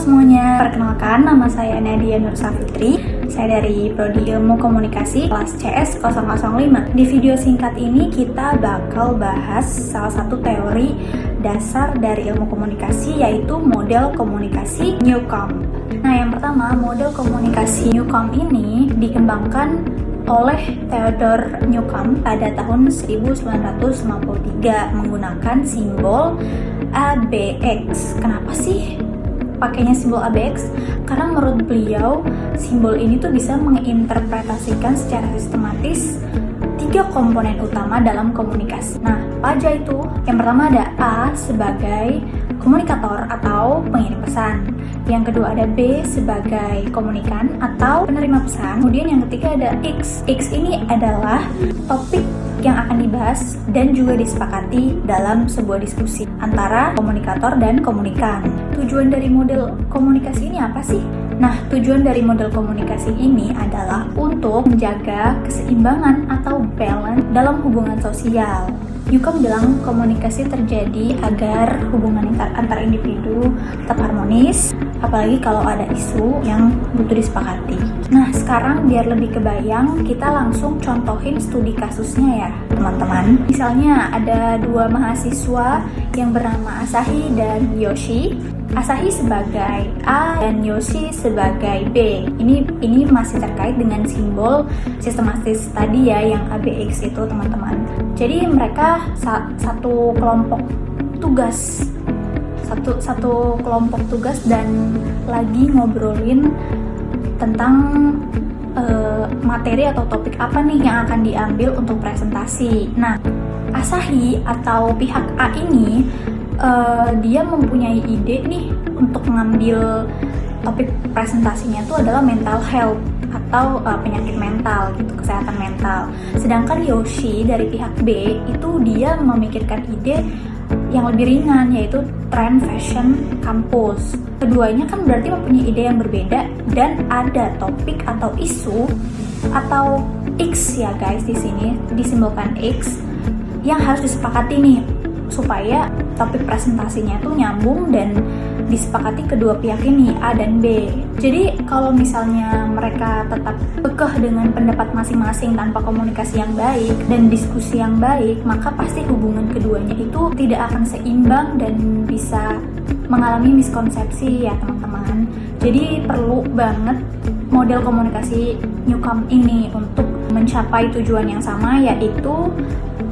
semuanya, perkenalkan nama saya Nadia Nur Safitri. Saya dari Prodi Ilmu Komunikasi kelas CS 005. Di video singkat ini kita bakal bahas salah satu teori dasar dari ilmu komunikasi, yaitu model komunikasi Newcomb. Nah, yang pertama, model komunikasi Newcomb ini dikembangkan oleh Theodore Newcomb pada tahun 1953 menggunakan simbol ABX. Kenapa sih pakainya simbol ABX? Karena menurut beliau simbol ini tuh bisa menginterpretasikan secara sistematis 3 komponen utama dalam komunikasi. Nah, apa aja itu? Yang pertama ada A sebagai komunikator atau pengirim pesan. Yang kedua ada B sebagai komunikan atau penerima pesan. Kemudian yang ketiga ada X. X ini adalah topik yang akan dibahas dan juga disepakati dalam sebuah diskusi antara komunikator dan komunikan. Tujuan dari model komunikasi ini apa sih? Nah, tujuan dari model komunikasi ini adalah untuk menjaga keseimbangan atau balance dalam hubungan sosial. Newcomb bilang komunikasi terjadi agar hubungan antar individu tetap harmonis, apalagi kalau ada isu yang butuh disepakati. Nah, sekarang biar lebih kebayang, kita langsung contohin studi kasusnya ya, teman-teman. Misalnya ada 2 mahasiswa yang bernama Asahi dan Yoshi. Asahi sebagai A dan Yoshi sebagai B. Ini masih terkait dengan simbol sistematis tadi ya, yang ABX itu, teman-teman. Jadi mereka satu kelompok tugas, satu kelompok tugas dan lagi ngobrolin tentang materi atau topik apa nih yang akan diambil untuk presentasi. Nah, Asahi atau pihak A ini dia mempunyai ide nih untuk mengambil topik presentasinya itu adalah mental health atau penyakit mental gitu, kesehatan mental. Sedangkan Yoshi dari pihak B itu dia memikirkan ide yang lebih ringan, yaitu tren fashion kampus. Keduanya kan berarti mempunyai ide yang berbeda dan ada topik atau isu atau X ya guys, di sini disimbolkan X yang harus disepakati nih supaya topik presentasinya tuh nyambung dan disepakati kedua pihak ini, A dan B. Jadi kalau misalnya mereka tetap kekeh dengan pendapat masing-masing tanpa komunikasi yang baik dan diskusi yang baik, maka pasti hubungan keduanya itu tidak akan seimbang dan bisa mengalami miskonsepsi ya teman-teman. Jadi perlu banget model komunikasi Newcomb ini untuk mencapai tujuan yang sama, yaitu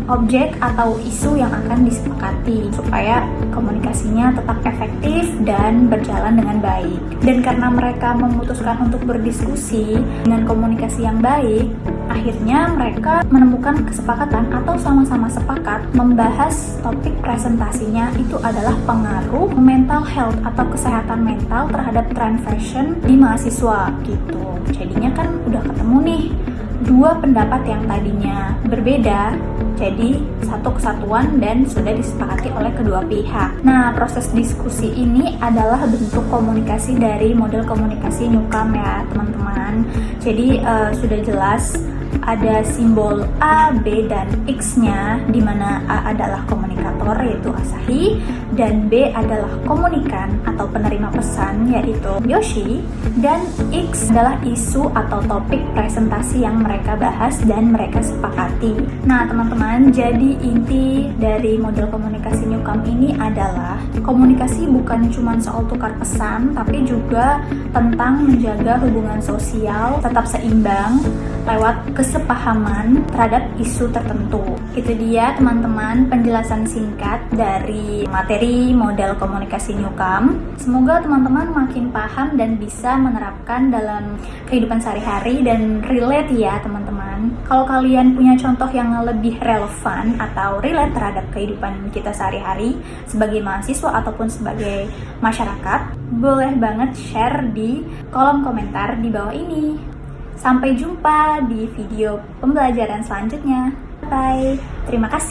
objek atau isu yang akan disepakati supaya komunikasinya tetap efektif dan berjalan dengan baik. Dan karena mereka memutuskan untuk berdiskusi dengan komunikasi yang baik, akhirnya mereka menemukan kesepakatan atau sama-sama sepakat membahas topik presentasinya itu adalah pengaruh mental health atau kesehatan mental terhadap tren fashion di mahasiswa gitu. Jadinya kan udah ketemu nih 2 pendapat yang tadinya berbeda jadi satu kesatuan dan sudah disepakati oleh kedua pihak. Nah, proses diskusi ini adalah bentuk komunikasi dari model komunikasi Newcomb ya teman-teman. Jadi sudah jelas ada simbol A, B, dan X-nya, di mana A adalah komunikator yaitu Asahi dan B adalah komunikan atau penerima pesan yaitu Yoshi, dan X adalah isu atau topik presentasi yang mereka bahas dan mereka sepakati. Nah teman-teman, jadi inti dari model komunikasi Newcomb ini adalah komunikasi bukan cuma soal tukar pesan, tapi juga tentang menjaga hubungan sosial tetap seimbang lewat kesepahaman terhadap isu tertentu. Itu dia teman-teman penjelasan singkat dari materi model komunikasi Newcomb. Semoga teman-teman makin paham dan bisa menerapkan dalam kehidupan sehari-hari dan relate ya teman-teman. Kalau kalian punya contoh yang lebih relevan atau relate terhadap kehidupan kita sehari-hari sebagai mahasiswa ataupun sebagai masyarakat, boleh banget share di kolom komentar di bawah ini. Sampai jumpa di video pembelajaran selanjutnya. Bye. Terima kasih.